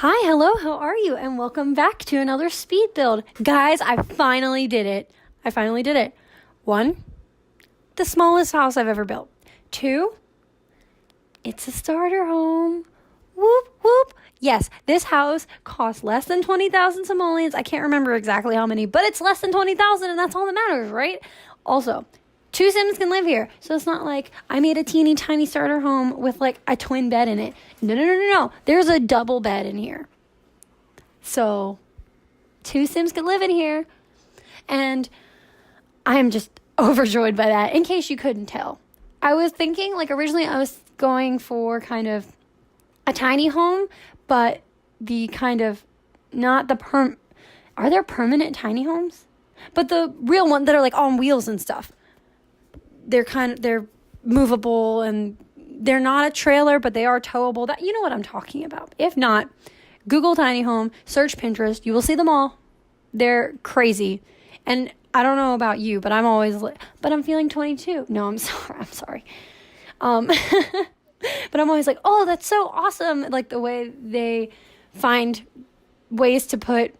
Hi, hello, how are you? And welcome back to another speed build. Guys, I finally did it. One, the smallest house I've ever built. Two, it's a starter home. Whoop, whoop. Yes, this house costs less than 20,000 simoleons. I can't remember exactly how many, but it's less than 20,000 and that's all that matters, right? Also, 2 Sims can live here. So it's not like I made a teeny tiny starter home with like a twin bed in it. No. There's a double bed in here. So 2 Sims can live in here. And I am just overjoyed by that, in case you couldn't tell. I was thinking, like, originally I was going for kind of a tiny home, but the kind of, not the are there permanent tiny homes? But the real ones that are like on wheels and stuff. They're movable and they're not a trailer, but they are towable. That, you know what I'm talking about. If not, Google tiny home, search Pinterest. You will see them all. They're crazy. And I don't know about you, but I'm always like, but I'm feeling 22. No, I'm sorry. But I'm always like, oh, that's so awesome. Like the way they find ways to put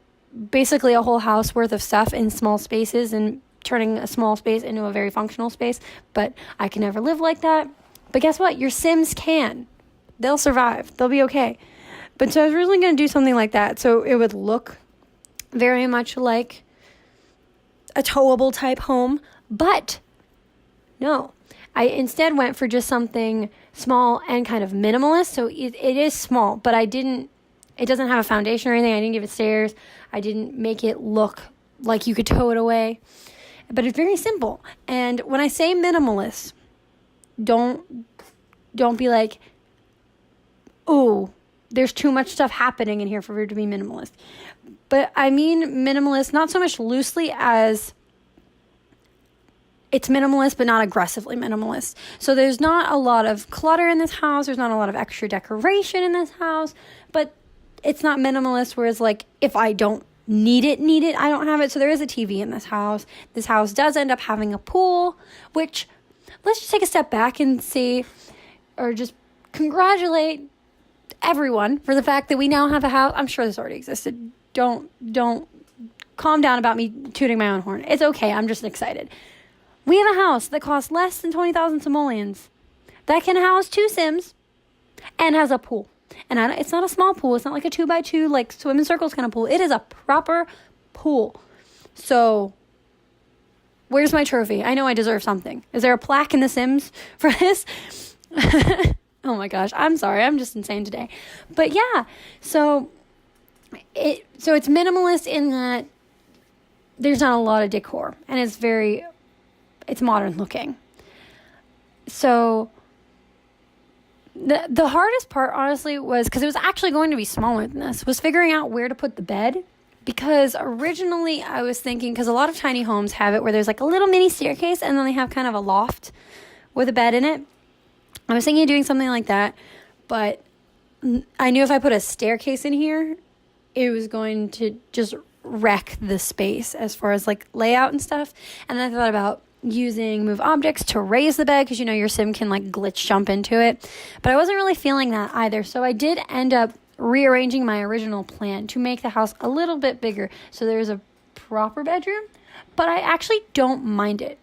basically a whole house worth of stuff in small spaces and turning a small space into a very functional space. But I can never live like that. But guess what? Your Sims can. They'll survive. They'll be okay. But so I was really going to do something like that. So it would look very much like a towable type home. But no, I instead went for just something small and kind of minimalist. So it is small, but it doesn't have a foundation or anything. I didn't give it stairs. I didn't make it look like you could tow it away. But it's very simple. And when I say minimalist, don't be like, oh, there's too much stuff happening in here for it to be minimalist. But I mean minimalist not so much loosely as it's minimalist, but not aggressively minimalist. So there's not a lot of clutter in this house. There's not a lot of extra decoration in this house. But it's not minimalist where it's like, if I don't need it, I don't have it. So there is a TV in this house. This house does end up having a pool, which let's just take a step back and see, or just congratulate everyone for the fact that we now have a house. I'm sure this already existed. Don't calm down about me tooting my own horn. It's okay. I'm just excited. We have a house that costs less than 20,000 simoleons that can house 2 Sims and has a pool. And it's not a small pool. It's not like a 2x2, like swim in circles kind of pool. It is a proper pool. So where's my trophy? I know I deserve something. Is there a plaque in The Sims for this? Oh my gosh. I'm sorry. I'm just insane today. But yeah, so it's minimalist in that there's not a lot of decor and it's modern looking. So the hardest part, honestly, was, because it was actually going to be smaller than this, was figuring out where to put the bed. Because originally I was thinking, because a lot of tiny homes have it where there's like a little mini staircase and then they have kind of a loft with a bed in it. I was thinking of doing something like that, but I knew if I put a staircase in here, it was going to just wreck the space as far as like layout and stuff. And then I thought about using move objects to raise the bed, because you know your Sim can like glitch jump into it. But I wasn't really feeling that either. So I did end up rearranging my original plan to make the house a little bit bigger. So there's a proper bedroom, but I actually don't mind it.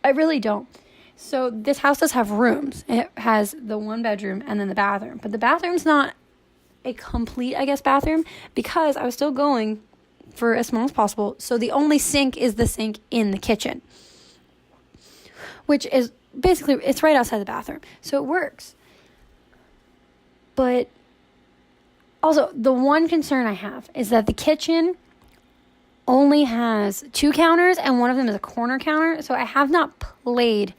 I really don't. So this house does have rooms. It has the 1 bedroom and then the bathroom. But the bathroom's not a complete, I guess, bathroom, because I was still going for as small as possible. So the only sink is the sink in the kitchen, which is basically, it's right outside the bathroom. So it works. But also, the one concern I have is that the kitchen only has 2 counters and one of them is a corner counter. So I haven't played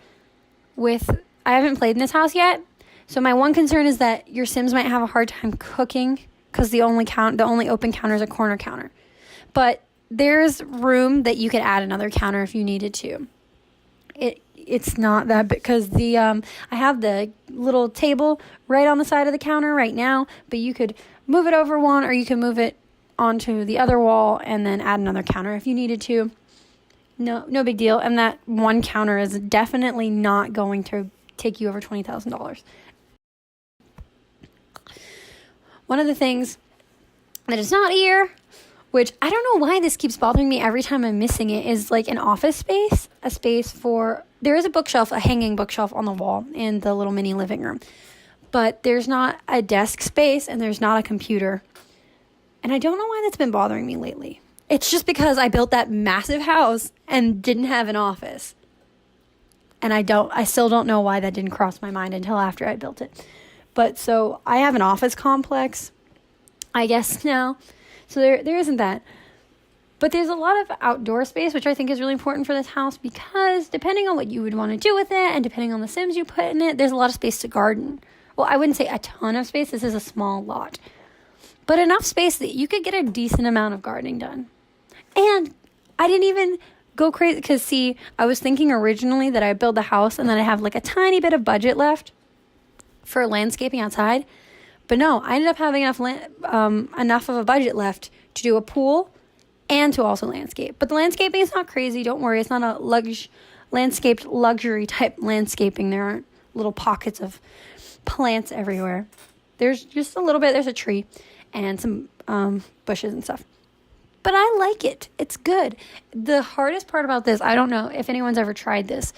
in this house yet. So my one concern is that your Sims might have a hard time cooking because the only open counter is a corner counter. But there's room that you could add another counter if you needed to. It's not that big, because I have the little table right on the side of the counter right now, but you could move it over one, or you can move it onto the other wall and then add another counter if you needed to. No big deal. And that one counter is definitely not going to take you over $20,000. One of the things that it's not here, which I don't know why this keeps bothering me every time I'm missing it, is like an office space, a space for, there is a bookshelf, a hanging bookshelf on the wall in the little mini living room, but there's not a desk space and there's not a computer. And I don't know why that's been bothering me lately. It's just because I built that massive house and didn't have an office. And I still don't know why that didn't cross my mind until after I built it. But so I have an office complex, I guess now. So there isn't that. But there's a lot of outdoor space, which I think is really important for this house, because depending on what you would want to do with it and depending on the Sims you put in it, there's a lot of space to garden. Well, I wouldn't say a ton of space. This is a small lot. But enough space that you could get a decent amount of gardening done. And I didn't even go crazy, because see, I was thinking originally that I'd build the house and then I have like a tiny bit of budget left for landscaping outside. But no, I ended up having enough of a budget left to do a pool and to also landscape. But the landscaping is not crazy. Don't worry. It's not a landscaped luxury type landscaping. There aren't little pockets of plants everywhere. There's just a little bit. There's a tree and some bushes and stuff. But I like it. It's good. The hardest part about this, I don't know if anyone's ever tried this.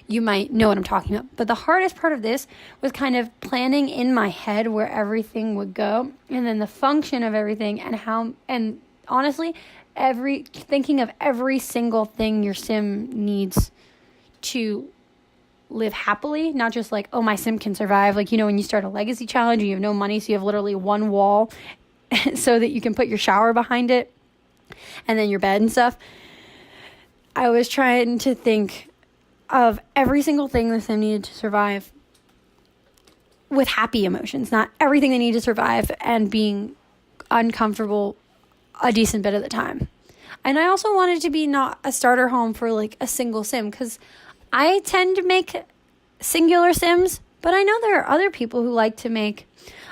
You might know what I'm talking about. But the hardest part of this was kind of planning in my head where everything would go, and then the function of everything, and honestly, thinking of every single thing your sim needs to live happily, not just like, oh, my sim can survive. Like, when you start a legacy challenge and you have no money, so you have literally one wall so that you can put your shower behind it and then your bed and stuff. I was trying to think of every single thing the sim needed to survive with happy emotions, not everything they need to survive and being uncomfortable a decent bit of the time. And I also wanted to be not a starter home for like a single sim, because I tend to make singular sims, but I know there are other people who like to make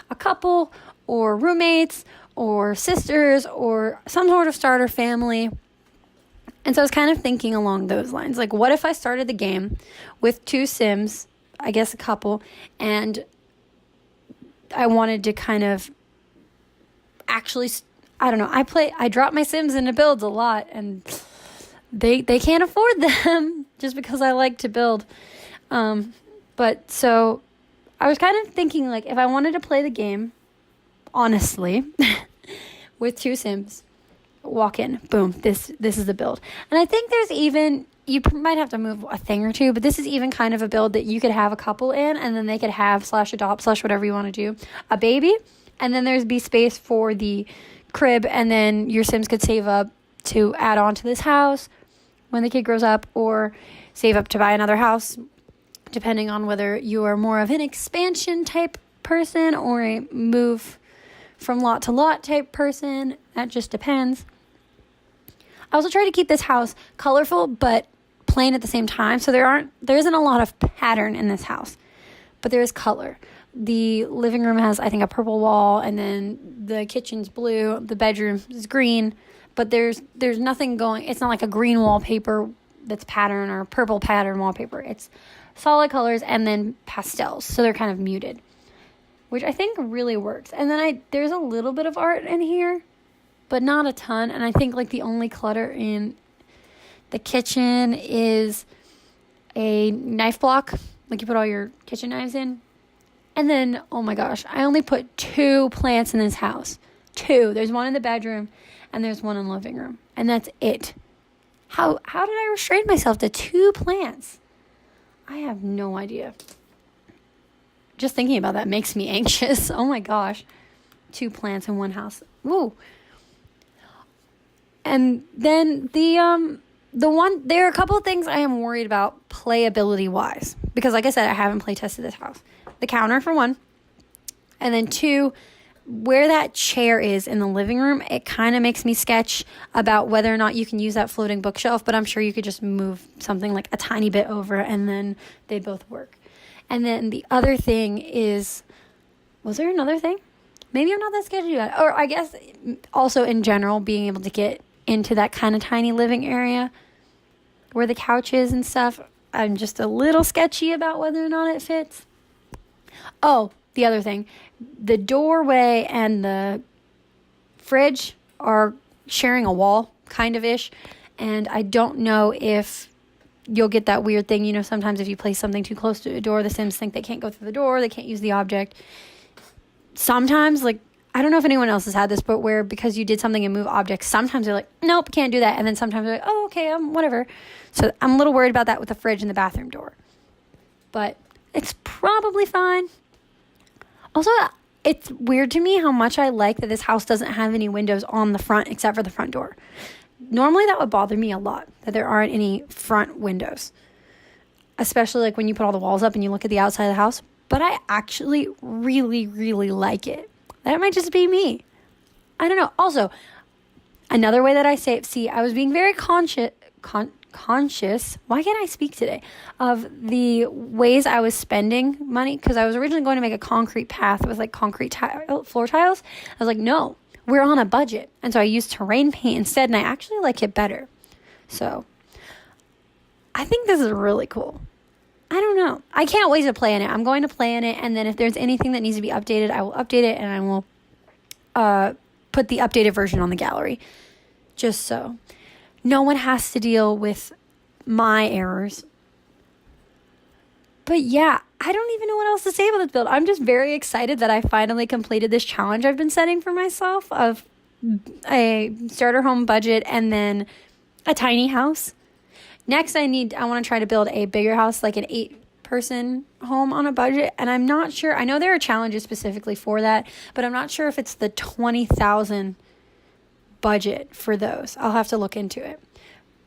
a couple or roommates or sisters or some sort of starter family. And so I was kind of thinking along those lines. Like, what if I started the game with 2 Sims, I guess a couple, and I wanted to kind of actually, I don't know, I drop my Sims into builds a lot, and they can't afford them just because I like to build. But so I was kind of thinking, like, if I wanted to play the game, honestly, with 2 Sims, walk in, boom, this is the build. And I think there's even, you might have to move a thing or two, but this is even kind of a build that you could have a couple in, and then they could have /adopt/ whatever you want to do, a baby, and then there's be space for the crib, and then your Sims could save up to add on to this house when the kid grows up, or save up to buy another house, depending on whether you are more of an expansion type person or a move from lot to lot type person. That just depends. I also try to keep this house colorful but plain at the same time. So there isn't a lot of pattern in this house, but there is color. The living room has, I think, a purple wall, and then the kitchen's blue, the bedroom is green, but there's nothing going, it's not like a green wallpaper that's pattern or purple pattern wallpaper. It's solid colors and then pastels. So they're kind of muted, which I think really works. And then there's a little bit of art in here, but not a ton. And I think like the only clutter in the kitchen is a knife block, like you put all your kitchen knives in. And then, oh my gosh, I only put 2 plants in this house. 2. There's one in the bedroom and there's one in the living room. And that's it. How did I restrain myself to 2 plants? I have no idea. Just thinking about that makes me anxious. Oh my gosh. 2 plants in one house. Woo. And then there are a couple of things I am worried about playability wise, because like I said, I haven't play tested this house. The counter for one, and then 2, where that chair is in the living room, it kind of makes me sketch about whether or not you can use that floating bookshelf, but I'm sure you could just move something like a tiny bit over and then they both work. And then the other thing is, was there another thing? Maybe I'm not that sketchy about it. Or I guess also in general, being able to get into that kind of tiny living area where the couch is and stuff, I'm just a little sketchy about whether or not it fits. Oh, the other thing, the doorway and the fridge are sharing a wall, kind of ish. And I don't know if you'll get that weird thing. You know, sometimes if you place something too close to a door, the Sims think they can't go through the door, they can't use the object. Sometimes, like, I don't know if anyone else has had this, but where because you did something and move objects, sometimes they're like, nope, can't do that. And then sometimes they're like, oh, okay, whatever. So I'm a little worried about that with the fridge and the bathroom door. But it's probably fine. Also, it's weird to me how much I like that this house doesn't have any windows on the front except for the front door. Normally that would bother me a lot, that there aren't any front windows. Especially like when you put all the walls up and you look at the outside of the house. But I actually really, really like it. That might just be me. I don't know. Also, another way that I say it, see, I was being very conscious, why can't I speak today, of the ways I was spending money, because I was originally going to make a concrete path with like concrete floor tiles. I was like, no, we're on a budget. And so I used terrain paint instead, and I actually like it better. So I think this is really cool. I don't know. I can't wait to play in it. I'm going to play in it, and then if there's anything that needs to be updated, I will update it, and I will put the updated version on the gallery, just so no one has to deal with my errors. But yeah, I don't even know what else to say about this build. I'm just very excited that I finally completed this challenge I've been setting for myself of a starter home budget and then a tiny house. Next, I want to try to build a bigger house, like an 8-person home on a budget. And I'm not sure. I know there are challenges specifically for that, but I'm not sure if it's the 20,000 budget for those. I'll have to look into it.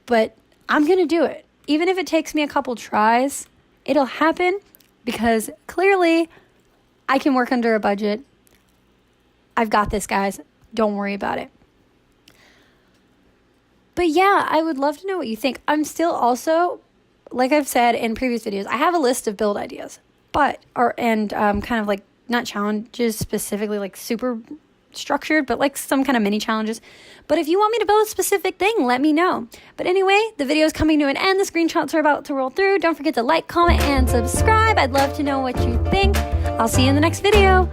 But I'm going to do it. Even if it takes me a couple tries, it'll happen because clearly I can work under a budget. I've got this, guys. Don't worry about it. But yeah, I would love to know what you think. I'm still also, like I've said in previous videos, I have a list of build ideas, kind of like not challenges specifically like super structured, but like some kind of mini challenges. But if you want me to build a specific thing, let me know. But anyway, the video is coming to an end. The screenshots are about to roll through. Don't forget to like, comment, and subscribe. I'd love to know what you think. I'll see you in the next video.